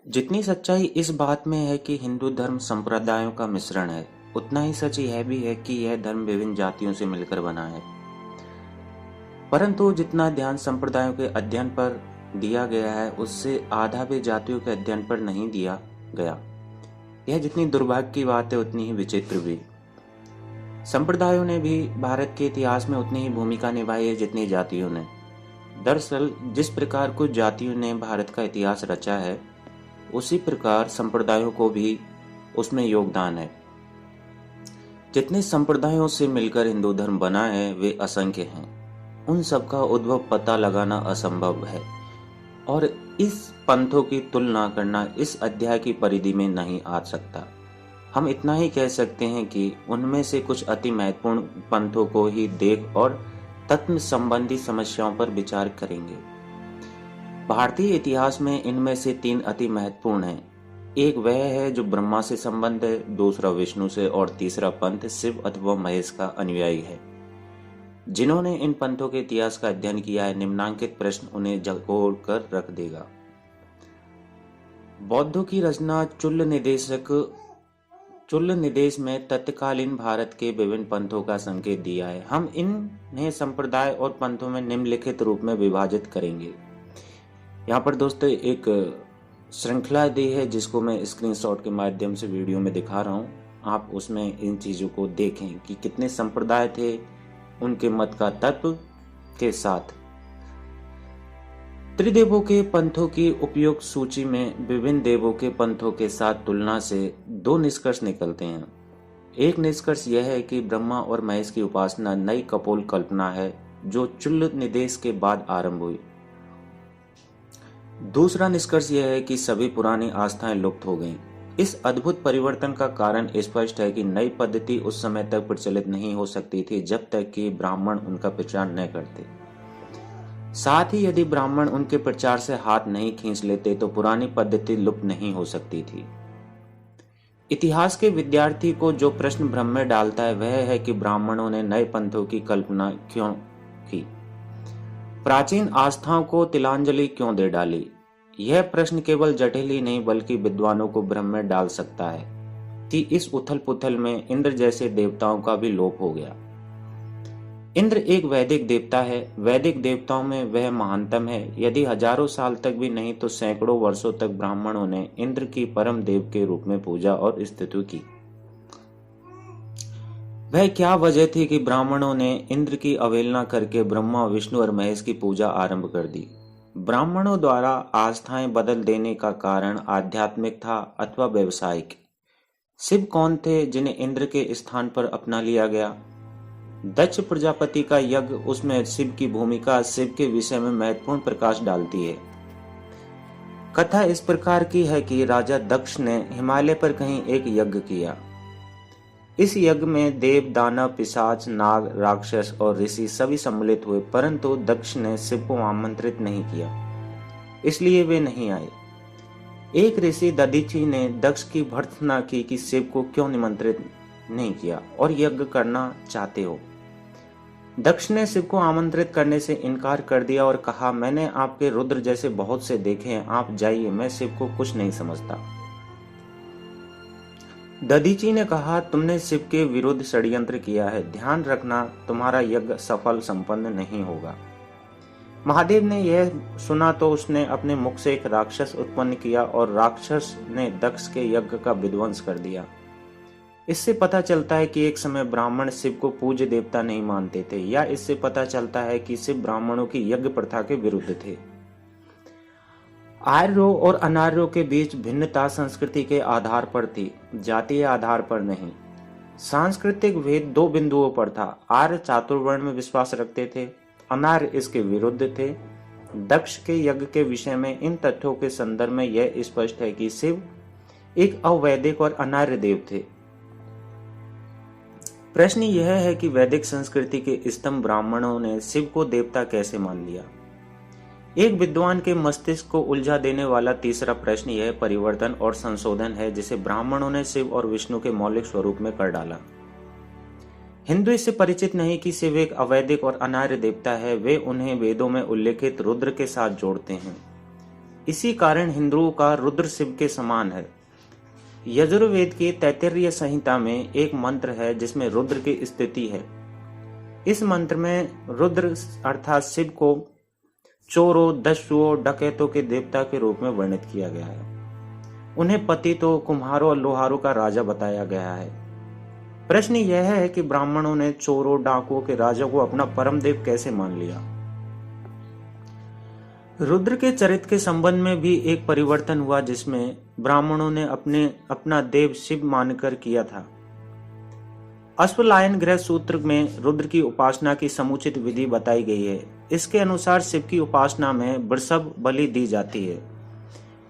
जितनी सच्चाई इस बात में है कि हिंदू धर्म संप्रदायों का मिश्रण है, उतना ही सच यह भी है कि यह धर्म विभिन्न जातियों से मिलकर बना है। परंतु जितना ध्यान संप्रदायों के अध्ययन पर दिया गया है, उससे आधा भी जातियों के अध्ययन पर नहीं दिया गया। यह जितनी दुर्भाग्य की बात है, उतनी ही विचित्र भी। संप्रदायों ने भी भारत के इतिहास में उतनी ही भूमिका निभाई है जितनी जातियों ने। दरअसल जिस प्रकार कुछ जातियों ने भारत का इतिहास रचा है, उसी प्रकार संप्रदायों को भी उसमें योगदान है। जितने संप्रदायों से मिलकर हिंदू धर्म बना है, वे असंख्य हैं। उन सब का उद्भव पता लगाना असंभव है और इस पंथों की तुलना करना इस अध्याय की परिधि में नहीं आ सकता। हम इतना ही कह सकते हैं कि उनमें से कुछ अति महत्वपूर्ण पंथों को ही देख और तत्व संबंधी समस्याओं पर विचार करेंगे। भारतीय इतिहास में इनमें से तीन अति महत्वपूर्ण हैं। एक वह है जो ब्रह्मा से संबंध है, दूसरा विष्णु से और तीसरा पंथ शिव अथवा महेश का अनुयायी है। जिन्होंने इन पंथों के इतिहास का अध्ययन किया है, निम्नांकित प्रश्न उन्हें झकोड़ कर रख देगा। बौद्धों की रचना चुल्ल निदेश में तत्कालीन भारत के विभिन्न पंथों का संकेत दिया है। हम इन्हें संप्रदाय और पंथों में निम्नलिखित रूप में विभाजित करेंगे। यहाँ पर दोस्तों एक श्रृंखला दी है जिसको मैं स्क्रीनशॉट के माध्यम से वीडियो में दिखा रहा हूँ। आप उसमें इन चीज़ों को देखें कि कितने संप्रदाय थे, उनके मत का तत्व के साथ। त्रिदेवों के पंथों की उपयुक्त सूची में विभिन्न देवों के पंथों के साथ तुलना से दो निष्कर्ष निकलते हैं। एक निष्कर्ष यह है कि ब्रह्मा और महेश की उपासना नई कपोल कल्पना है जो चुल्ल निदेश के बाद आरंभ हुई। दूसरा निष्कर्ष यह है कि सभी पुरानी आस्थाएं लुप्त हो गईं। इस अद्भुत परिवर्तन का कारण स्पष्ट है कि नई पद्धति उस समय तक प्रचलित नहीं हो सकती थी जब तक कि ब्राह्मण उनका प्रचार न करते। साथ ही यदि ब्राह्मण उनके प्रचार से हाथ नहीं खींच लेते तो पुरानी पद्धति लुप्त नहीं हो सकती थी। इतिहास के विद्यार्थी को जो प्रश्न भ्रम में डालता है वह है कि ब्राह्मणों ने नए पंथों की कल्पना क्यों की, प्राचीन आस्थाओं को तिलांजलि क्यों दे डाली। यह प्रश्न केवल जटिल ही नहीं बल्कि विद्वानों को भ्रम में डाल सकता है कि इस उथल पुथल में इंद्र जैसे देवताओं का भी लोप हो गया। इंद्र एक वैदिक देवता है। वैदिक देवताओं में वह महानतम है। यदि हजारों साल तक भी नहीं तो सैकड़ों वर्षों तक ब्राह्मणों ने इंद्र की परम देव के रूप में पूजा और स्तुति की। वह क्या वजह थी कि ब्राह्मणों ने इंद्र की अवहेलना करके ब्रह्मा, विष्णु और महेश की पूजा आरंभ कर दी। ब्राह्मणों द्वारा आस्थाएं बदल देने का कारण आध्यात्मिक था अथवा व्यवसायिक। शिव कौन थे जिन्हें इंद्र के स्थान पर अपना लिया गया। दक्ष प्रजापति का यज्ञ, उसमें शिव की भूमिका शिव के विषय में महत्वपूर्ण प्रकाश डालती है। कथा इस प्रकार की है कि राजा दक्ष ने हिमालय पर कहीं एक यज्ञ किया। इस यज्ञ में देव, दानव, पिशाच, नाग, राक्षस और ऋषि सभी सम्मिलित हुए, परंतु दक्ष ने शिव को आमंत्रित नहीं किया, इसलिए वे नहीं आए। एक ऋषि दधीचि ने दक्ष की भर्त्सना की कि शिव को क्यों निमंत्रित नहीं किया और यज्ञ करना चाहते हो। दक्ष ने शिव को आमंत्रित करने से इनकार कर दिया और कहा, मैंने आपके रुद्र जैसे बहुत से देखे हैं, आप जाइए, मैं शिव को कुछ नहीं समझता। दधीचि ने कहा, तुमने शिव के विरुद्ध षड्यंत्र किया है, ध्यान रखना तुम्हारा यज्ञ सफल संपन्न नहीं होगा। महादेव ने यह सुना तो उसने अपने मुख से एक राक्षस उत्पन्न किया और राक्षस ने दक्ष के यज्ञ का विध्वंस कर दिया। इससे पता चलता है कि एक समय ब्राह्मण शिव को पूज्य देवता नहीं मानते थे, या इससे पता चलता है कि शिव ब्राह्मणों की यज्ञ प्रथा के विरुद्ध थे। आर्यों और अनार्यों के बीच भिन्नता संस्कृति के आधार पर थी, जातीय आधार पर नहीं। सांस्कृतिक भेद दो बिंदुओं पर था। आर्य चातुर्वर्ण में विश्वास रखते थे, अनार्य इसके विरुद्ध थे। दक्ष के यज्ञ के विषय में इन तथ्यों के संदर्भ में यह स्पष्ट है कि शिव एक अवैदिक और अनार्य देव थे। प्रश्न यह है कि वैदिक संस्कृति के स्तंभ ब्राह्मणों ने शिव को देवता कैसे मान लिया। एक विद्वान के मस्तिष्क को उलझा देने वाला तीसरा प्रश्न यह परिवर्तन और संशोधन है जिसे ब्राह्मणों ने शिव और विष्णु के मौलिक स्वरूप में कर डाला। हिंदू इससे परिचित नहीं कि शिव एक अवैदिक और अनार्य देवता है। वे उन्हें वेदों में उल्लेखित रुद्र के साथ जोड़ते हैं। इसी कारण हिंदुओं का रुद्र शिव के समान है। यजुर्वेद की तैत्तिरीय संहिता में एक मंत्र है जिसमें रुद्र की स्थिति है। इस मंत्र में रुद्र अर्थात शिव को चोरों, दस्युओं, डकैतों के देवता के रूप में वर्णित किया गया है। उन्हें पतितों, कुम्हारों और लोहारों का राजा बताया गया है। प्रश्न यह है कि ब्राह्मणों ने चोरों, डाकुओं के राजा को अपना परम देव कैसे मान लिया। रुद्र के चरित्र के संबंध में भी एक परिवर्तन हुआ जिसमें ब्राह्मणों ने अपना देव शिव मानकर किया था। अश्वलायन गृह सूत्र में रुद्र की उपासना की समुचित विधि बताई गई है। इसके अनुसार शिव की उपासना में वृषभ बलि दी जाती है।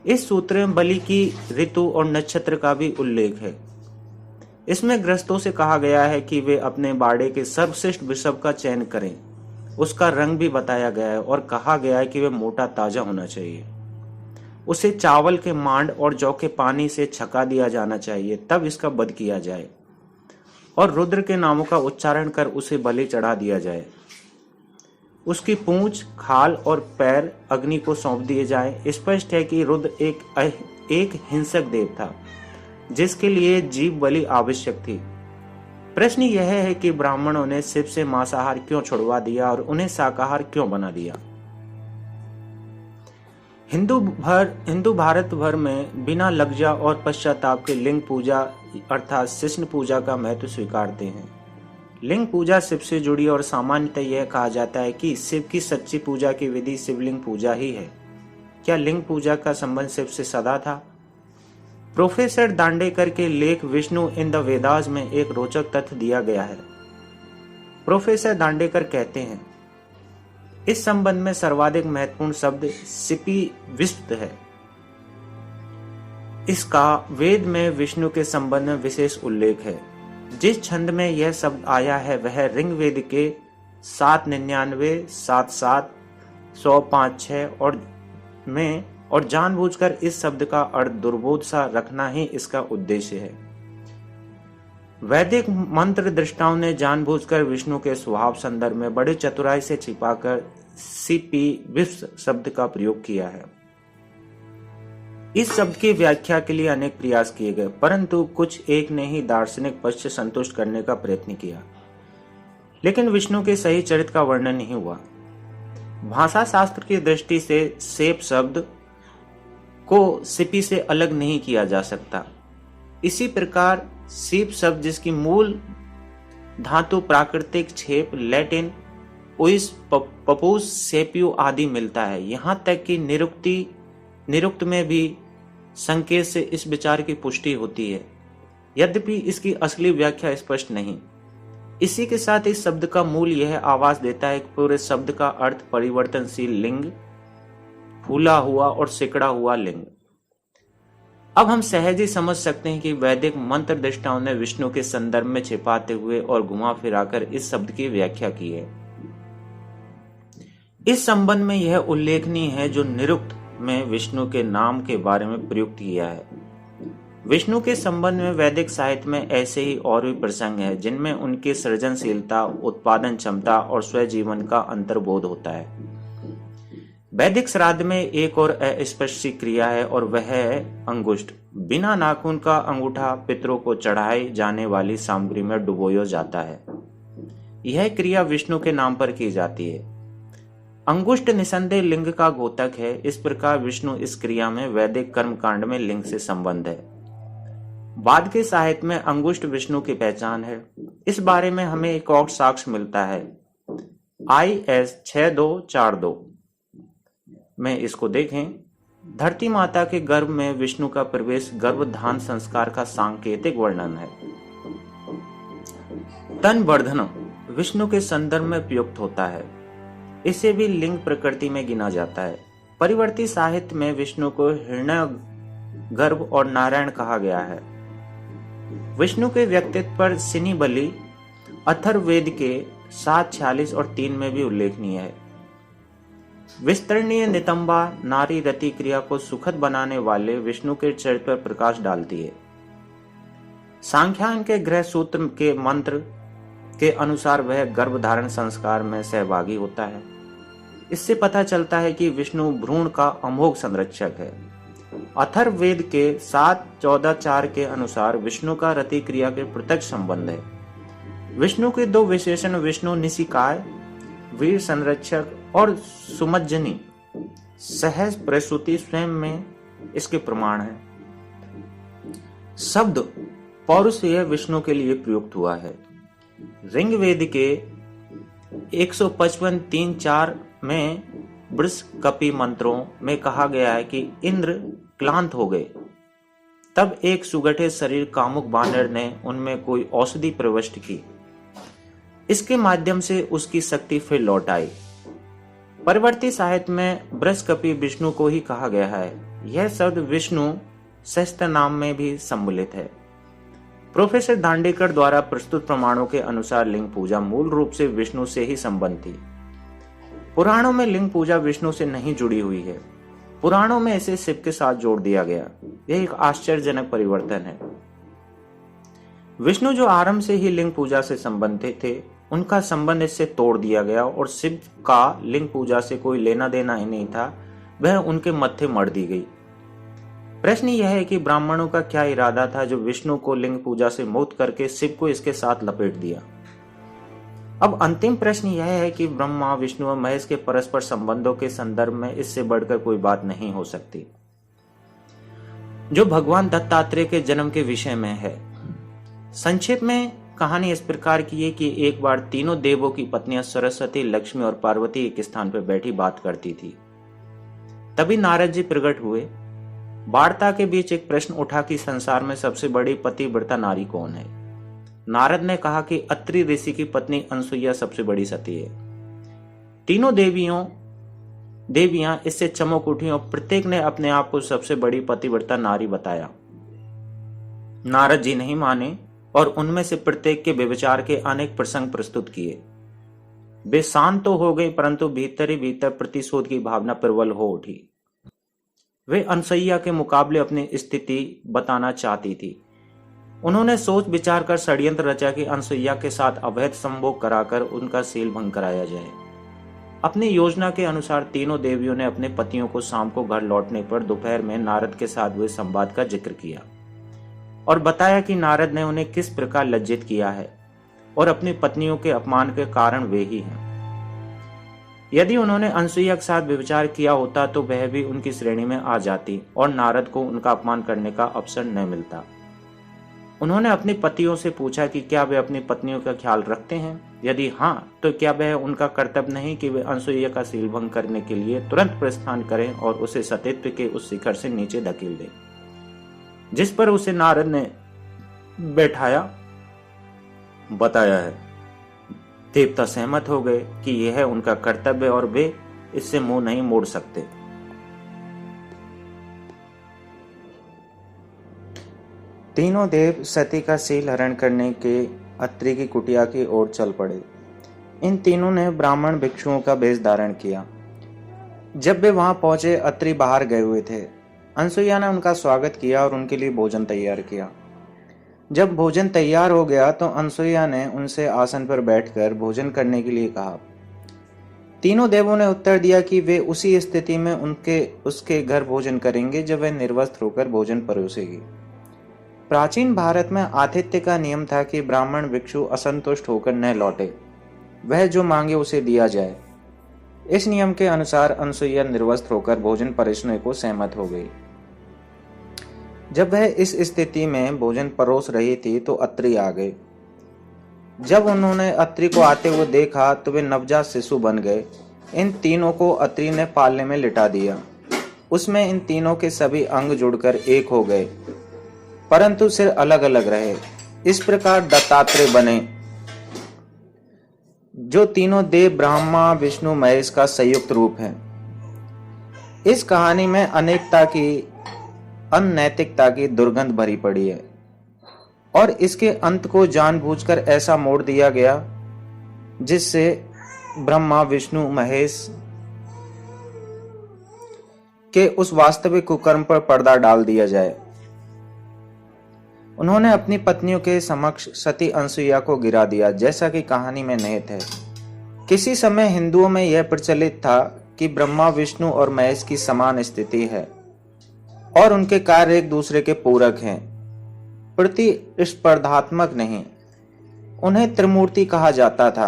इस सूत्र में बलि की ऋतु और नक्षत्र का भी उल्लेख है। इसमें गृहस्थों से कहा गया है कि वे अपने बाड़े के सर्वश्रेष्ठ वृषभ का चयन करें। उसका रंग भी बताया गया है और कहा गया है कि वह मोटा ताजा होना चाहिए। उसे चावल के मांड और जौ के पानी से छका दिया जाना चाहिए, तब इसका वध किया जाए और रुद्र के नामों का उच्चारण कर उसे बलि चढ़ा दिया जाए। उसकी पूंछ, खाल और पैर अग्नि को सौंप दिए जाए। स्पष्ट है कि रुद्र एक हिंसक देव था जिसके लिए जीव बलि आवश्यक थी। प्रश्न यह है कि ब्राह्मणों ने शिव से मांसाहार क्यों छुड़वा दिया और उन्हें शाकाहार क्यों बना दिया। हिंदू भारत भर में बिना लज्जा और पश्चाताप के लिंग पूजा अर्थात शिष्ण पूजा का महत्व स्वीकारते हैं। लिंग पूजा शिव से जुड़ी और सामान्यतः यह कहा जाता है कि शिव की सच्ची पूजा की विधि शिवलिंग पूजा ही है। क्या लिंग पूजा का संबंध शिव से सदा था? प्रोफेसर दांडेकर के लेख विष्णु इन द वेदास में एक रोचक तथ्य दिया गया है। प्रोफेसर दांडेकर कहते हैं, इस संबंध में सर्वाधिक महत्वपूर्ण शब्द सिपी विस्प है। इसका वेद में विष्णु के संबंध में विशेष उल्लेख है। जिस छंद में यह शब्द आया है वह ऋग्वेद के 799, 77, 105, 6 और जानबूझकर इस शब्द का अर्थ दुर्बोध सा रखना ही इसका उद्देश्य है। वैदिक मंत्र दृष्टाओं ने जानबूझकर विष्णु के स्वभाव संदर्भ में बड़े चतुराई से छिपाकर सीपी विश्व शब्द का प्रयोग किया है। इस शब्द की व्याख्या के लिए अनेक प्रयास किए गए, परंतु कुछ एक ने ही दार्शनिक पक्ष से संतुष्ट करने का प्रयत्न किया, लेकिन विष्णु के सही चरित्र का वर्णन नहीं हुआ। भाषा शास्त्र की दृष्टि से सेप शब्द को सिपी से अलग नहीं किया जा सकता। इसी प्रकार सीप शब्द जिसकी मूल धातु प्राकृतिक छेप लैटिन उइस, पपूस, सेपियो आदि मिलता है। यहाँ तक कि निरुक्त में भी संकेत से इस विचार की पुष्टि होती है, यद्यपि इसकी असली व्याख्या स्पष्ट नहीं। इसी के साथ इस शब्द का मूल यह आवाज देता है कि पूरे शब्द का अर्थ परिवर्तनशील लिंग, फूला हुआ और सिकड़ा हुआ लिंग। अब हम सहज ही समझ सकते हैं कि वैदिक मंत्र दृष्टाओं ने विष्णु के संदर्भ में छिपाते हुए और घुमा फिराकर इस शब्द की व्याख्या की है। इस संबंध में यह उल्लेखनीय है जो निरुक्त में विष्णु के नाम के बारे में प्रयुक्त किया है। विष्णु के संबंध में वैदिक साहित्य में ऐसे ही और भी प्रसंग है जिनमें उनकी सृजनशीलता, उत्पादन क्षमता और स्वजीवन का अंतर्बोध होता है। वैदिक श्राद्ध में एक और अस्पष्ट सी क्रिया है और वह है अंगुष्ठ। बिना नाखून का अंगूठा पितरों को चढ़ाई जाने वाली सामग्री में डुबोया जाता है। यह क्रिया विष्णु के नाम पर की जाती है। अंगुष्ठ निसंदेह लिंग का घोतक है। इस प्रकार विष्णु इस क्रिया में वैदिक कर्मकांड में लिंग से संबंध है। बाद के साहित्य में अंगुष्ठ विष्णु की पहचान है। इस बारे में हमें एक और साक्ष्य मिलता है। IS 6242 में इसको देखें। धरती माता के गर्भ में विष्णु का प्रवेश गर्भधान संस्कार का सांकेतिक वर्णन है। तन वर्धन विष्णु के संदर्भ में प्रयुक्त होता है। इसे भी लिंग प्रकृति में गिना जाता है। परिवर्ती साहित्य में विष्णु को हिरण्य गर्भ और नारायण कहा गया है। विष्णु के व्यक्तित्व पर सिनी बलि अथर्ववेद के 7:46 और 3 में भी उल्लेखनीय है। विस्तरणीय नितंबा नारी रति क्रिया को सुखद बनाने वाले विष्णु के चरित्र पर प्रकाश डालती है। सांख्यायन के गृह सूत्र के मंत्र के अनुसार वह गर्भधारण संस्कार में सहभागी होता है। इससे पता चलता है कि विष्णु भ्रूण का अमोघ संरक्षक है। अथर्ववेद के 7:14-4 के अनुसार विष्णु का रति क्रिया के प्रत्यक्ष संबंध है। विष्णु के दो विशेषण विष्णु निशिकाय, वीर संरक्षक और सुमज्जनी सहज प्रसूति स्वयं में इसके प्रमाण है। शब्द पौरुषेय विष्णु के लिए प्रयुक्त हुआ है। ऋग्वेद के 155:3-4 में बृहस्पति मंत्रों में कहा गया है कि इंद्र क्लांत हो गए। तब एक सुगठित शरीर कामुक बानर ने उनमें कोई औषधि प्रविष्ट की। इसके माध्यम से उसकी शक्ति फिर लौट आई। परवर्ती साहित्य में बृहस्पति विष्णु को ही कहा गया है। यह शब्द विष्णु सहस्त्र नाम में भी सम्मिलित है। प्रोफेसर दांडेकर द्वारा प्रस्तुत प्रमाणों के अनुसार लिंग पूजा मूल रूप से विष्णु से ही संबंध थी। पुराणों में लिंग पूजा विष्णु से नहीं जुड़ी हुई है। पुराणों में इसे शिव के साथ जोड़ दिया गया। यह एक आश्चर्यजनक परिवर्तन है। विष्णु जो आरंभ से ही लिंग पूजा से संबंधित थे, उनका संबंध इससे तोड़ दिया गया और शिव का लिंग पूजा से कोई लेना देना ही नहीं था, वह उनके मत्थे मढ़ दी गई। प्रश्न यह है कि ब्राह्मणों का क्या इरादा था जो विष्णु को लिंग पूजा से मुक्त करके शिव को इसके साथ लपेट दिया। अब अंतिम प्रश्न यह है कि ब्रह्मा, विष्णु और महेश के परस्पर संबंधों के संदर्भ में इससे बढ़कर कोई बात नहीं हो सकती, जो भगवान दत्तात्रेय के जन्म के विषय में है। संक्षेप में कहानी इस प्रकार की है कि एक बार तीनों देवों की पत्नियां सरस्वती, लक्ष्मी और पार्वती एक स्थान पर बैठी बात करती थी। तभी नारद जी प्रकट हुए। वार्ता के बीच एक प्रश्न उठा कि संसार में सबसे बड़ी पतिव्रता नारी कौन है। नारद ने कहा कि अत्रि ऋषि की पत्नी अनसुईया सबसे बड़ी सती है। तीनों देवियां इससे चमक उठी और प्रत्येक ने अपने आप को सबसे बड़ी पतिव्रता नारी बताया। नारद जी नहीं माने और उनमें से प्रत्येक के व्यभिचार के अनेक प्रसंग प्रस्तुत किए। वे शांत तो हो गई, परंतु भीतर ही भीतर प्रतिशोध की भावना प्रबल हो उठी। वे अनसुईया के मुकाबले अपनी स्थिति बताना चाहती थी। उन्होंने सोच विचार कर षड्यंत्र रचा कि अनसुईया के साथ अवैध संभोग कराकर उनका शील भंग कराया जाए। अपनी योजना के अनुसार तीनों देवियों ने अपने पतियों को शाम को घर लौटने पर दोपहर में नारद के साथ हुए संवाद का जिक्र किया और बताया कि नारद ने उन्हें किस प्रकार लज्जित किया है और अपनी पत्नियों के अपमान के कारण वे ही हैं। यदि उन्होंने अनसुईया के साथ व्यभिचार किया होता तो वह भी उनकी श्रेणी में आ जाती और नारद को उनका अपमान करने का अवसर न मिलता। उन्होंने अपने पतियों से पूछा कि क्या वे अपनी पत्नियों का ख्याल रखते हैं। यदि हाँ, तो क्या वह उनका कर्तव्य नहीं कि वे अनसुईया का शील भंग करने के लिए तुरंत प्रस्थान करें और उसे सतीत्व के उस शिखर से नीचे धकेल दें जिस पर उसे नारद ने बैठाया बताया है। देवता सहमत हो गए कि यह उनका कर्तव्य और वे इससे मुंह नहीं मोड़ सकते। तीनों देव सती का शील हरण करने के अत्रि की कुटिया की ओर चल पड़े। इन तीनों ने ब्राह्मण भिक्षुओं का वेश धारण किया। जब वे वहां पहुंचे, अत्रि बाहर गए हुए थे। अनसुईया ने उनका स्वागत किया और उनके लिए भोजन तैयार किया। जब भोजन तैयार हो गया तो अनसुईया ने उनसे आसन पर बैठकर भोजन करने के लिए कहा। तीनों देवों ने उत्तर दिया कि वे उसी स्थिति में उसके घर भोजन करेंगे जब वह निर्वस्त्र होकर भोजन परोसेगी। प्राचीन भारत में आतिथ्य का नियम था कि ब्राह्मण भिक्षु असंतुष्ट होकर न लौटे, वह जो मांगे उसे दिया जाए। इस नियम के अनुसार अनसुईया निर्वस्त्र होकर भोजन परोसने को सहमत हो गई। जब वह इस स्थिति में भोजन परोस रही थी तो अत्रि आ गए। जब उन्होंने अत्रि को आते हुए देखा तो वे नवजात शिशु बन गए। इन तीनों को अत्रि ने पालने में लिटा दिया। उसमें इन तीनों के सभी अंग जुड़कर एक हो गए, परंतु सिर अलग अलग रहे। इस प्रकार दत्तात्रेय बने, जो तीनों देव ब्रह्मा, विष्णु, महेश का संयुक्त रूप है। इस कहानी में अनेकता की, अनैतिकता की दुर्गंध भरी पड़ी है और इसके अंत को जानबूझकर ऐसा मोड़ दिया गया जिससे ब्रह्मा, विष्णु, महेश के उस वास्तविक कुकर्म पर पर्दा डाल दिया जाए। उन्होंने अपनी पत्नियों के समक्ष सती अनसुईया को गिरा दिया, जैसा कि कहानी में निहित है। किसी समय हिंदुओं में यह प्रचलित था कि ब्रह्मा, विष्णु और महेश की समान स्थिति है और उनके कार्य एक दूसरे के पूरक हैं, प्रतिस्पर्धात्मक नहीं। उन्हें त्रिमूर्ति कहा जाता था,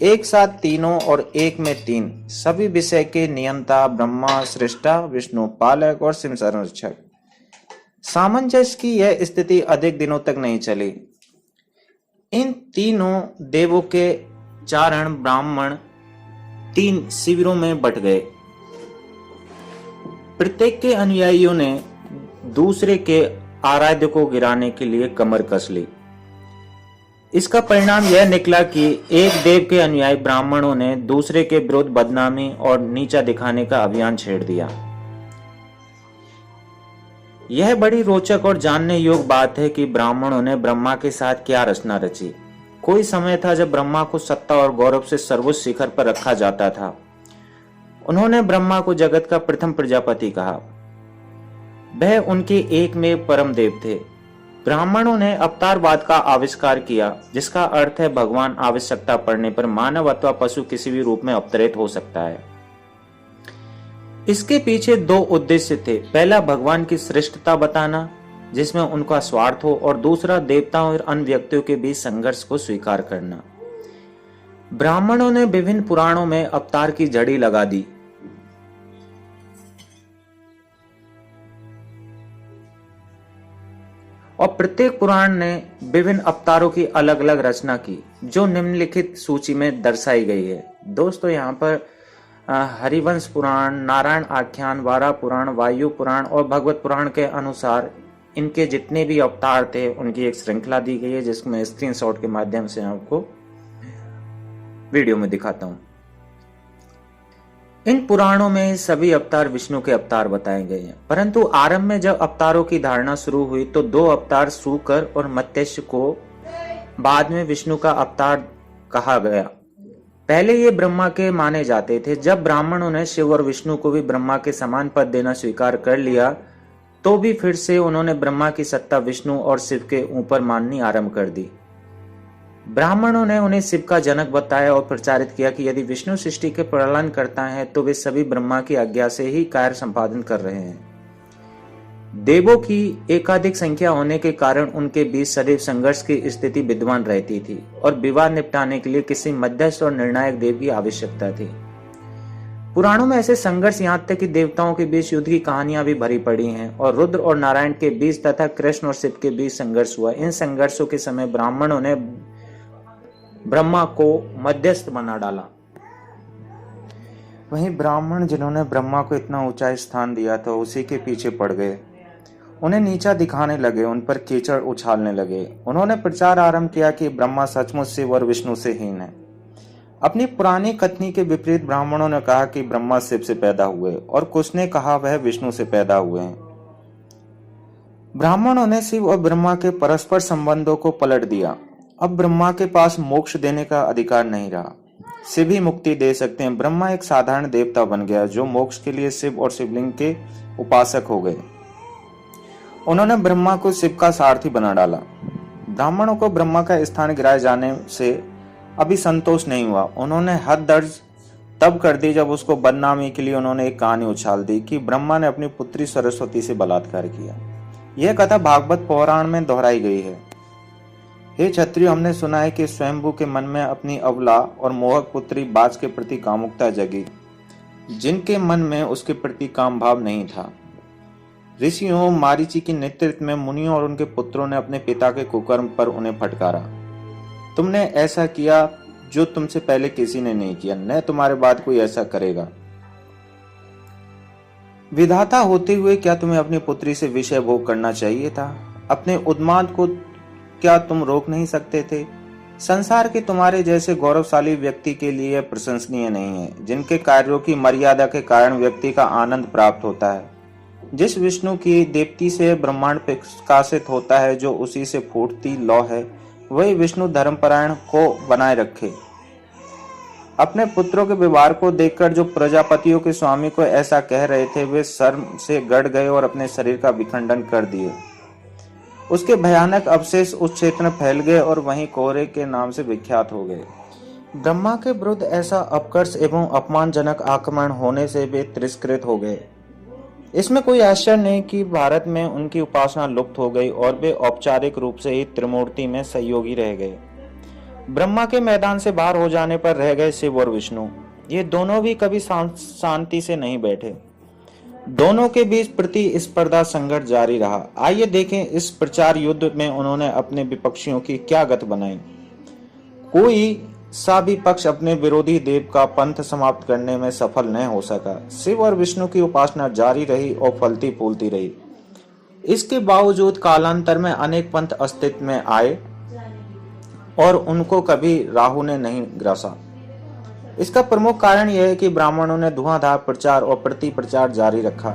एक साथ तीनों और एक में तीन, सभी विषय के नियंता, ब्रह्मा सृष्टा, विष्णु पालक और शिव संरक्षक। सामंजस्य की यह स्थिति अधिक दिनों तक नहीं चली। इन तीनों देवों के चारण ब्राह्मण तीन शिविरों में बट गए। प्रत्येक के अनुयायियों ने दूसरे के आराध्य को गिराने के लिए कमर कस ली। इसका परिणाम यह निकला कि एक देव के अनुयायी ब्राह्मणों ने दूसरे के विरुद्ध बदनामी और नीचा दिखाने का अभियान छेड़ दिया। यह बड़ी रोचक और जानने योग्य बात है कि ब्राह्मणों ने ब्रह्मा के साथ क्या रचना रची। कोई समय था जब ब्रह्मा को सत्ता और गौरव से सर्वोच्च शिखर पर रखा जाता था। उन्होंने ब्रह्मा को जगत का प्रथम प्रजापति कहा। वह उनके एक में परम देव थे। ब्राह्मणों ने अवतारवाद का आविष्कार किया, जिसका अर्थ है भगवान आवश्यकता पड़ने पर मानव अथवा पशु किसी भी रूप में अवतरित हो सकता है। इसके पीछे दो उद्देश्य थे। पहला, भगवान की श्रेष्ठता बताना, जिसमें उनका स्वार्थ हो, और दूसरा, देवताओं और अन्य व्यक्तियों के बीच संघर्ष को स्वीकार करना। ब्राह्मणों ने विभिन्न पुराणों में अवतार की जड़ी लगा दी। और प्रत्येक पुराण ने विभिन्न अवतारों की अलग अलग रचना की, जो निम्नलिखित सूची में दर्शाई गई है। दोस्तों, यहाँ पर हरिवंश पुराण, नारायण आख्यान, वारा पुराण, वायु पुराण और भगवत पुराण के अनुसार इनके जितने भी अवतार थे उनकी एक श्रृंखला दी गई है, जिसमें स्क्रीनशॉट के माध्यम से आपको वीडियो में दिखाता हूं। इन पुराणों में सभी अवतार विष्णु के अवतार बताए गए हैं, परंतु आरंभ में जब अवतारों की धारणा शुरू हुई तो दो अवतार शूकर और मत्स्य को बाद में विष्णु का अवतार कहा गया। पहले ये ब्रह्मा के माने जाते थे। जब ब्राह्मणों ने शिव और विष्णु को भी ब्रह्मा के समान पद देना स्वीकार कर लिया तो भी फिर से उन्होंने ब्रह्मा की सत्ता विष्णु और शिव के ऊपर माननी आरंभ कर दी। ब्राह्मणों ने उन्हें शिव का जनक बताया और प्रचारित किया कि यदि विष्णु सृष्टि के प्रलयन करता है तो वे सभी ब्रह्मा की आज्ञा से ही कार्य संपादन कर रहे हैं। देवों की एकाधिक संख्या होने के कारण उनके बीच सदैव संघर्ष की स्थिति विद्यमान रहती थी और विवाद निपटाने के लिए किसी मध्यस्थ और निर्णायक देव की आवश्यकता थी। पुराणों में ऐसे संघर्ष यहाँ तक कि देवताओं के बीच युद्ध की कहानियां भी भरी पड़ी हैं और रुद्र और नारायण के बीच तथा कृष्ण और शिव के बीच संघर्ष हुआ। इन संघर्षों के समय ब्राह्मणों ने ब्रह्मा को मध्यस्थ बना डाला। वहीं ब्राह्मण जिन्होंने ब्रह्मा को इतना ऊंचा स्थान दिया था उसी के पीछे पड़ गए, उन्हें नीचा दिखाने लगे, उन पर कीचड़ उछालने लगे। उन्होंने प्रचार आरंभ किया कि ब्रह्मा सचमुच शिव और विष्णु से हीन है। अपनी पुरानी कथनी के विपरीत ब्राह्मणों ने कहा कि ब्रह्मा शिव से पैदा हुए और कुछ ने कहा वह विष्णु से पैदा हुए हैं। ब्राह्मणों ने शिव और ब्रह्मा के परस्पर संबंधों को पलट दिया। अब ब्रह्मा के पास मोक्ष देने का अधिकार नहीं रहा, शिव ही मुक्ति दे सकते हैं। ब्रह्मा एक साधारण देवता बन गया जो मोक्ष के लिए शिव और शिवलिंग के उपासक हो गए। उन्होंने ब्रह्मा को शिव का सारथी बना डाला। ब्राह्मणों को ब्रह्मा का स्थान गिराए जाने से अभी संतोष नहीं हुआ। उन्होंने हद दर्ज तब कर दी जब उसको बदनामी के लिए उन्होंने एक कहानी उछाल दी कि ब्रह्मा ने अपनी पुत्री सरस्वती से बलात्कार किया। यह कथा भागवत पुराण में दोहराई गई है। हे क्षत्रियो, हमने सुना है कि स्वयंभू के मन में अपनी अबला और मोहक पुत्री बाज के प्रति कामुकता जगी, जिनके मन में उसके प्रति काम भाव नहीं था। ऋषियों मारीची के नेतृत्व में मुनियों और उनके पुत्रों ने अपने पिता के कुकर्म पर उन्हें फटकारा। तुमने ऐसा किया जो तुमसे पहले किसी ने नहीं किया, न तुम्हारे बाद कोई ऐसा करेगा। विधाता होते हुए क्या तुम्हें अपनी पुत्री से विषय भोग करना चाहिए था? अपने उन्माद को क्या तुम रोक नहीं सकते थे? संसार के तुम्हारे जैसे गौरवशाली व्यक्ति के लिए प्रशंसनीय नहीं है, जिनके कार्यों की मर्यादा के कारण व्यक्ति का आनंद प्राप्त होता है। जिस विष्णु की दीप्ति से ब्रह्मांड प्रकाशित होता है, जो उसी से फूटती लौ है, वही विष्णु धर्मपरायण को बनाए रखे। अपने पुत्रों के व्यवहार को देखकर जो प्रजापतियों के स्वामी को ऐसा कह रहे थे, वे शर्म से गड़ गए और अपने शरीर का विखंडन कर दिए। उसके भयानक अवशेष उस क्षेत्र में फैल गए और वहीं कोहरे के नाम से विख्यात हो गए। ब्रह्मा के विरुद्ध ऐसा अपकर्ष एवं अपमानजनक आक्रमण होने से वे तिरस्कृत हो गए। इसमें कोई आश्चर्य नहीं कि भारत में उनकी उपासना लुप्त हो गई और वे औपचारिक रूप से ही त्रिमूर्ति में सहयोगी रह गए। ब्रह्मा के मैदान से बाहर हो जाने पर रह गए शिव और विष्णु। ये दोनों भी कभी शांति से नहीं बैठे। दोनों के बीच प्रतिस्पर्धा संघर्ष जारी रहा। आइए देखें इस प्रचार युद्ध में उन्होंने अपने विपक्षियों की क्या गत बनाई। कोई सा भी पक्ष अपने विरोधी देव का पंथ समाप्त करने में सफल न हो सका। शिव और विष्णु की उपासना जारी रही और फलती फूलती रही। इसके बावजूद कालांतर में अनेक पंथ अस्तित्व में आए और उनको कभी राहु ने नहीं ग्रासा। इसका प्रमुख कारण यह है कि ब्राह्मणों ने धुआंधार प्रचार और प्रति प्रचार जारी रखा।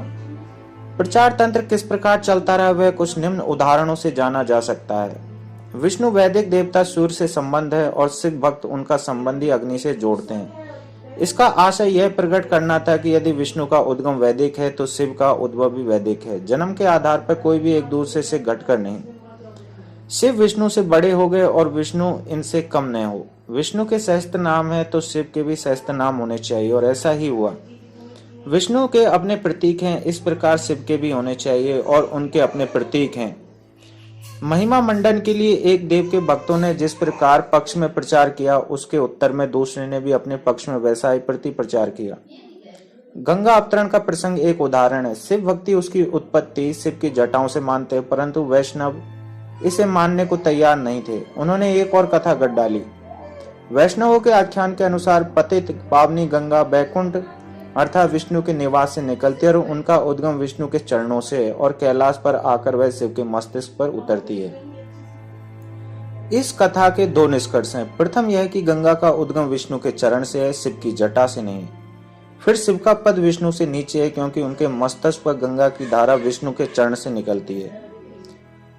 प्रचार तंत्र किस प्रकार चलता रहा वह कुछ निम्न उदाहरणों से जाना जा सकता है। विष्णु वैदिक देवता सूर्य से संबंध है और शिव भक्त उनका संबंधी अग्नि से जोड़ते हैं। इसका आशय यह प्रकट करना था कि यदि विष्णु का उद्गम वैदिक है तो शिव का उद्भव भी वैदिक है। जन्म के आधार पर कोई भी एक दूसरे से घटकर नहीं। शिव विष्णु से बड़े हो गए और विष्णु इनसे कम न हो। विष्णु के सहस्त्र नाम है तो शिव के भी सहस्त्र नाम होने चाहिए और ऐसा ही हुआ। विष्णु के अपने प्रतीक हैं, इस प्रकार शिव के भी होने चाहिए और उनके अपने प्रतीक हैं। महिमा मंडन के लिए एक देव के भक्तों ने जिस प्रकार पक्ष में प्रचार किया उसके उत्तर में दूसरे ने भी अपने पक्ष में वैसा ही प्रति प्रचार किया। गंगा अवतरण का प्रसंग एक उदाहरण है। शिव भक्ति उसकी उत्पत्ति शिव की जटाओं से मानते हैं, परंतु वैष्णव इसे मानने को तैयार नहीं थे। उन्होंने एक और कथा गढ़ डाली। वैष्णवों के आख्यान के अनुसार पतित पावनी गंगा बैकुंठ अर्थात विष्णु के निवास से निकलती है और उनका उद्गम विष्णु के चरणों से है और कैलाश पर आकर वह शिव के मस्तिष्क पर उतरती है। इस कथा के दो निष्कर्ष हैं। प्रथम यह कि गंगा का उद्गम विष्णु के चरण से है, शिव की जटा से नहीं। फिर शिव का पद विष्णु से नीचे है क्योंकि उनके मस्तिष्क पर गंगा की धारा विष्णु के चरण से निकलती है।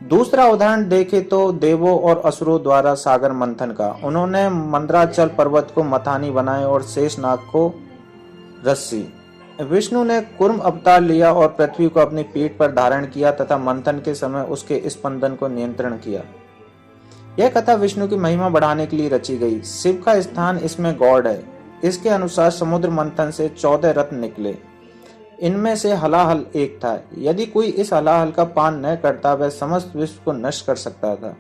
दूसरा उदाहरण देखें तो देवों और असुरों द्वारा सागर मंथन का। उन्होंने मंदराचल पर्वत को मथानी बनाए और शेषनाग को रस्सी। विष्णु ने कूर्म अवतार लिया और पृथ्वी को अपनी पीठ पर धारण किया तथा मंथन के समय उसके स्पंदन को नियंत्रण किया। यह कथा विष्णु की महिमा बढ़ाने के लिए रची गई। शिव का स्थान इसमें गौड़ है। इसके अनुसार समुद्र मंथन से 14 रत्न निकले। इनमें से हलाहल एक था। यदि कोई इस हलाहल का पान न करता वह समस्त विश्व को नष्ट कर सकता था।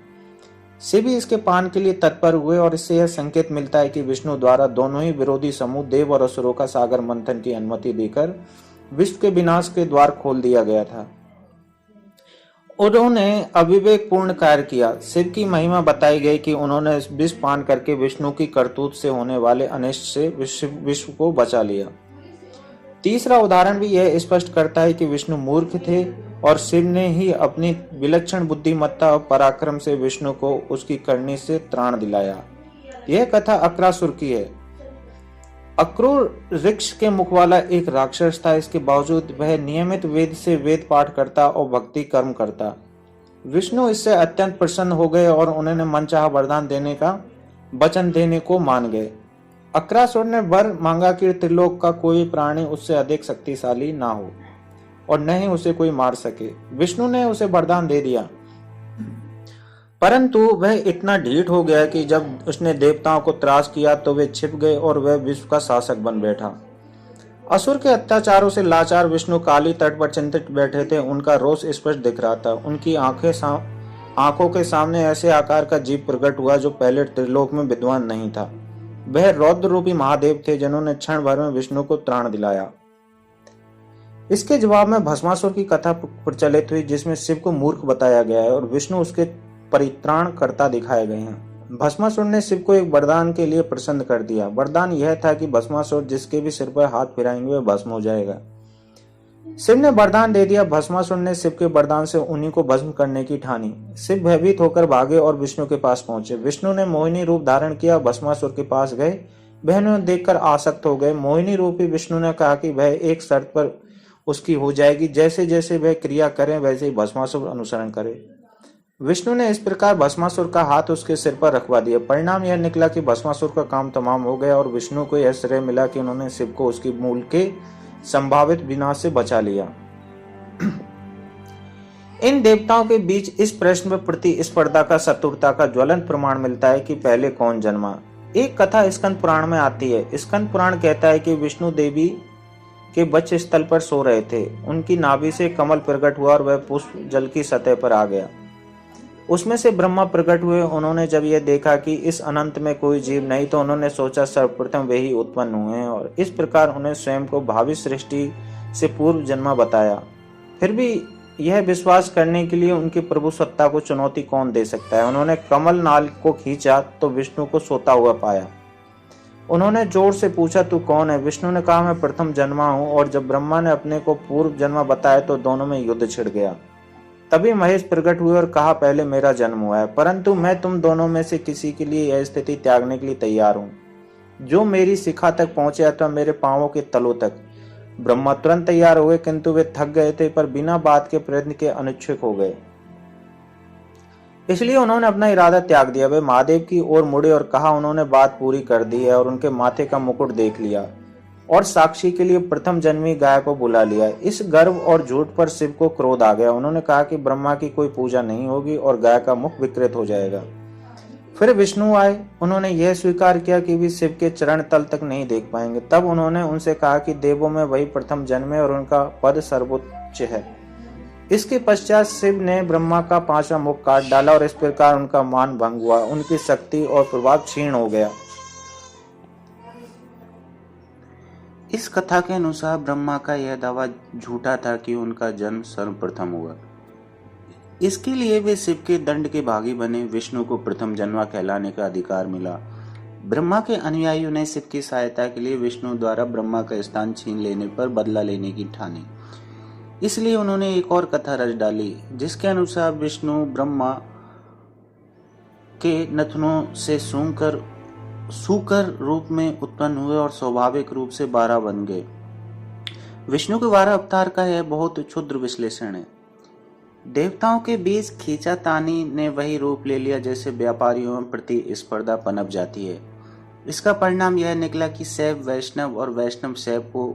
शिव भी इसके पान के लिए तत्पर हुए और इससे यह संकेत मिलता है कि विष्णु द्वारा दोनों ही विरोधी समूह देव और असुरों का सागर मंथन की अनुमति देकर विश्व के विनाश के द्वार खोल दिया गया था। उन्होंने अविवेक पूर्ण कार्य किया। शिव की महिमा बताई गई कि उन्होंने विष पान करके विष्णु की करतूत से होने वाले अनिष्ट से विश्व को बचा लिया। तीसरा उदाहरण भी यह स्पष्ट करता है कि विष्णु मूर्ख थे और शिव ने ही अपनी विलक्षण बुद्धिमत्ता और पराक्रम से विष्णु को उसकी करनी से त्राण दिलाया। यह कथा अक्रासुर की है। अक्रूर वृक्ष के मुख वाला एक राक्षस था। इसके बावजूद वह नियमित वेद से वेद पाठ करता और भक्ति कर्म करता। विष्णु इससे अत्यंत प्रसन्न हो गए और उन्होंने मनचाहा वरदान देने का वचन देने को मान गए। अक्रासुर ने वर मांगा कि त्रिलोक का कोई प्राणी उससे अधिक शक्तिशाली ना हो और न ही उसे कोई मार सके। विष्णु ने उसे वरदान दे दिया, परंतु वह इतना ढीठ हो गया कि जब उसने देवताओं को त्रास किया तो वे छिप गए और वह विश्व का शासक बन बैठा। असुर के अत्याचारों से लाचार विष्णु काली तट पर चिंतित बैठे थे। उनका रोष स्पष्ट दिख रहा था। उनकी आंखों के सामने ऐसे आकार का जीव प्रकट हुआ जो पहले त्रिलोक में विद्वान नहीं था। वह रौद्र रूपी महादेव थे जिन्होंने क्षण भर में विष्णु को त्राण दिलाया। इसके जवाब में भस्मासुर की कथा प्रचलित हुई जिसमें शिव को मूर्ख बताया गया है और विष्णु उसके परित्राण करता दिखाए गए हैं। भस्मासुर ने शिव को एक वरदान के लिए प्रसन्न कर दिया। वरदान यह था कि भस्मासुर जिसके भी सिर पर हाथ फिराएंगे वह भस्म हो जाएगा। शिव ने वरदान दे दिया। भस्मासुर ने शिव के वरदान से उन्हीं को भस्म करने की ठानी। शिव भयभीत होकर भागे और विष्णु के पास पहुंचे। विष्णु ने मोहिनी रूप धारण किया, भस्मासुर के पास गए। वह उन्हें देखकर आसक्त हो गए। मोहिनी रूपी विष्णु ने कहा कि वह एक शर्त पर उसकी हो जाएगी, जैसे जैसे वह क्रिया करें वैसे ही भस्मासुर अनुसरण करे। विष्णु ने इस प्रकार भस्मासुर का हाथ उसके सिर पर रखवा दिया। परिणाम यह निकला कि भस्मासुर का काम तमाम हो गया और विष्णु को यह श्रेय मिला कि उन्होंने शिव को उसकी मूल के संभावित विनाश से बचा लिया। इन देवताओं के बीच इस प्रश्न में प्रतिस्पर्धा का शत्रुता का ज्वलंत प्रमाण मिलता है कि पहले कौन जन्मा। एक कथा स्कंद पुराण में आती है। स्कंद पुराण कहता है कि विष्णु देवी के वक्ष स्थल पर सो रहे थे। उनकी नाभि से कमल प्रकट हुआ और वह पुष्प जल की सतह पर आ गया। उसमें से ब्रह्मा प्रकट हुए। उन्होंने जब यह देखा कि इस अनंत में कोई जीव नहीं, तो उन्होंने सोचा सर्वप्रथम वे ही उत्पन्न हुए हैं, और इस प्रकार उन्हें स्वयं को भावी सृष्टि से पूर्व जन्मा बताया। फिर भी यह विश्वास करने के लिए उनकी प्रभु सत्ता को चुनौती कौन दे सकता है। उन्होंने कमल नाल को खींचा तो विष्णु को सोता हुआ पाया। उन्होंने जोर से पूछा, तू कौन है? विष्णु ने कहा, मैं प्रथम जन्मा हूँ। और जब ब्रह्मा ने अपने को पूर्व जन्मा बताया तो दोनों में युद्ध छिड़ गया। तभी महेश प्रकट हुए और कहा, पहले मेरा जन्म हुआ है, परंतु मैं तुम दोनों में से किसी के लिए यह स्थिति त्यागने के लिए तैयार हूँ। जो मेरी शिखा तक पहुंचे अथवा मेरे पांवों के तलों तक। ब्रह्मा तुरंत तैयार हो गए, किंतु वे थक गए थे, पर बिना बात के प्रयत्न के अनिच्छुक हो गए। इसलिए उन्होंने अपना इरादा त्याग दिया। वे महादेव की ओर मुड़े और कहा, उन्होंने बात पूरी कर दी है, और उनके माथे का मुकुट देख लिया और साक्षी के लिए प्रथम जन्मी गाय को बुला लिया। इस गर्व और झूठ पर शिव को क्रोध आ गया। उन्होंने कहा कि ब्रह्मा की कोई पूजा नहीं होगी और गाय का मुख विकृत हो जाएगा। फिर विष्णु आए। उन्होंने यह स्वीकार किया कि वे शिव के चरण तल तक नहीं देख पाएंगे। तब उन्होंने उनसे कहा कि देवों में वही प्रथम जन्मे और उनका पद सर्वोच्च है। इसके पश्चात शिव ने ब्रह्मा का 5वां मुख काट डाला और इस प्रकार उनका मान भंग हुआ। उनकी शक्ति और प्रभाव क्षीण हो गया। इस कथा के अनुसार ब्रह्मा का यह दावा झूठा था कि उनका जन्म सर्वप्रथम हुआ। इसके लिए वे शिव के दंड के भागी बने। विष्णु को प्रथम जन्मा कहलाने का अधिकार मिला। ब्रह्मा के अनुयायियों ने शिव की सहायता के लिए विष्णु द्वारा ब्रह्मा का स्थान छीन लेने पर बदला लेने की ठानी। इसलिए उन्होंने एक और कथा रच डाली, जिसके अनुसार विष्णु ब्रह्मा के नथनों से सूकर रूप में उत्पन्न हुए और स्वाभाविक रूप से 12 बन गए। विष्णु के 12 अवतार का यह बहुत क्षुद्र विश्लेषण है। देवताओं के बीच खींचातानी ने वही रूप ले लिया जैसे व्यापारियों में प्रतिस्पर्धा पनप जाती है। इसका परिणाम यह निकला कि शैव वैष्णव और वैष्णव शैव को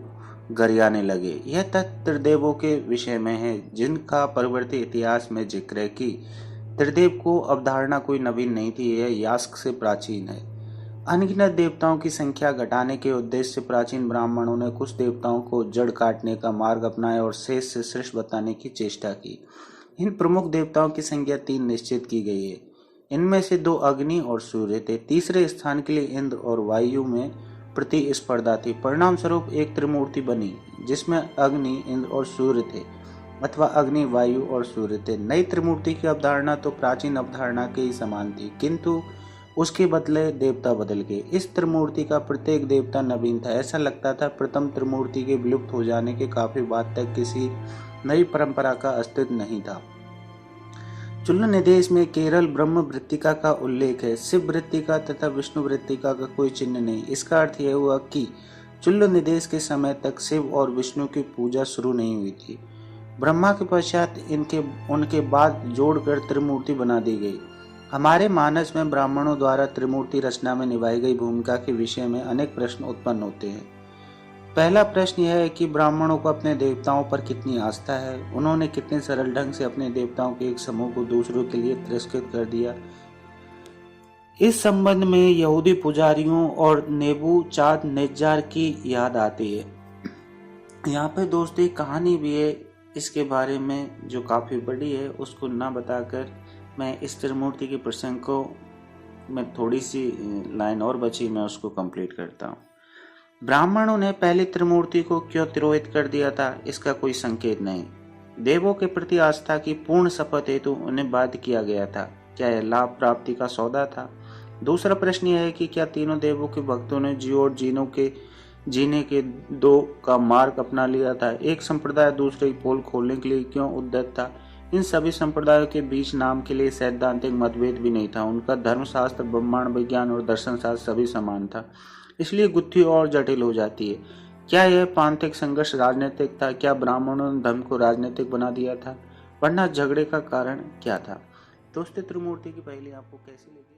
गरियाने लगे। यह तथ्य त्रिदेवों के विषय में है, जिनका परवर्ती इतिहास में जिक्र है कि त्रिदेव को अवधारणा कोई नवीन नहीं थी, यह यास्क से प्राचीन है। अनगिनत देवताओं की संख्या घटाने के उद्देश्य से प्राचीन ब्राह्मणों ने कुछ देवताओं को जड़ काटने का मार्ग अपनाया और शेष से श्रेष्ठ बताने की चेष्टा की। इन प्रमुख देवताओं की संख्या 3 निश्चित की गई है। इनमें से 2 अग्नि और सूर्य थे। तीसरे स्थान के लिए इंद्र और वायु में प्रतिस्पर्धा थी। परिणाम स्वरूप एक त्रिमूर्ति बनी, जिसमें अग्नि, इंद्र और सूर्य थे, अथवा अग्नि, वायु और सूर्य थे। नई त्रिमूर्ति की अवधारणा तो प्राचीन अवधारणा के ही समान थी, किंतु उसके बदले देवता बदल गए। इस त्रिमूर्ति का प्रत्येक देवता नवीन था। ऐसा लगता था प्रथम त्रिमूर्ति के विलुप्त हो जाने के काफी बाद तक किसी नई परंपरा का अस्तित्व नहीं था। चुल्ल निदेश में केरल ब्रह्म वृत्तिका का उल्लेख है, शिव वृत्तिका तथा विष्णु वृत्तिका का कोई चिन्ह नहीं। इसका अर्थ यह हुआ कि चुल्ल निदेश के समय तक शिव और विष्णु की पूजा शुरू नहीं हुई थी। ब्रह्मा के पश्चात उनके बाद जोड़कर त्रिमूर्ति बना दी गई। हमारे मानस में ब्राह्मणों द्वारा त्रिमूर्ति रचना में निभाई गई भूमिका के विषय में अनेक प्रश्न उत्पन्न होते हैं। पहला प्रश्न यह है कि ब्राह्मणों को अपने देवताओं पर कितनी आस्था है। उन्होंने कितने सरल ढंग से अपने देवताओं के एक समूह को दूसरों के लिए तिरस्कृत कर दिया। इस संबंध में यहूदी पुजारियों और नेबूचाद नेजार की याद आती है। यहाँ पे दोस्तों एक कहानी भी है इसके बारे में, जो काफी बड़ी है। उसको ना बताकर मैं इस त्रिमूर्ति के प्रसंग को, मैं थोड़ी सी लाइन और बची, मैं उसको कंप्लीट करता हूँ। ब्राह्मणों ने पहली त्रिमूर्ति को क्यों तिरोहित कर दिया था, इसका कोई संकेत नहीं। देवों के प्रति आस्था की पूर्ण शपथ हेतु उन्हें बाध्य किया गया था। क्या यह लाभ प्राप्ति का सौदा था? दूसरा प्रश्न यह है कि क्या तीनों देवों के भक्तों ने जीव और जीने के 2 का मार्ग अपना लिया था? एक संप्रदाय दूसरे की पोल खोलने के लिए क्यों उद्यत था? इन सभी संप्रदायों के बीच नाम के लिए सैद्धांतिक मतभेद भी नहीं था। उनका धर्मशास्त्र, ब्रह्मांड विज्ञान और दर्शन शास्त्र सभी समान था। इसलिए गुत्थी और जटिल हो जाती है। क्या यह पांथिक संघर्ष राजनीतिक था? क्या ब्राह्मणों ने धर्म को राजनीतिक बना दिया था? वरना झगड़े का कारण क्या था? दोस्तों, त्रिमूर्ति की पहेली आपको कैसी लगी?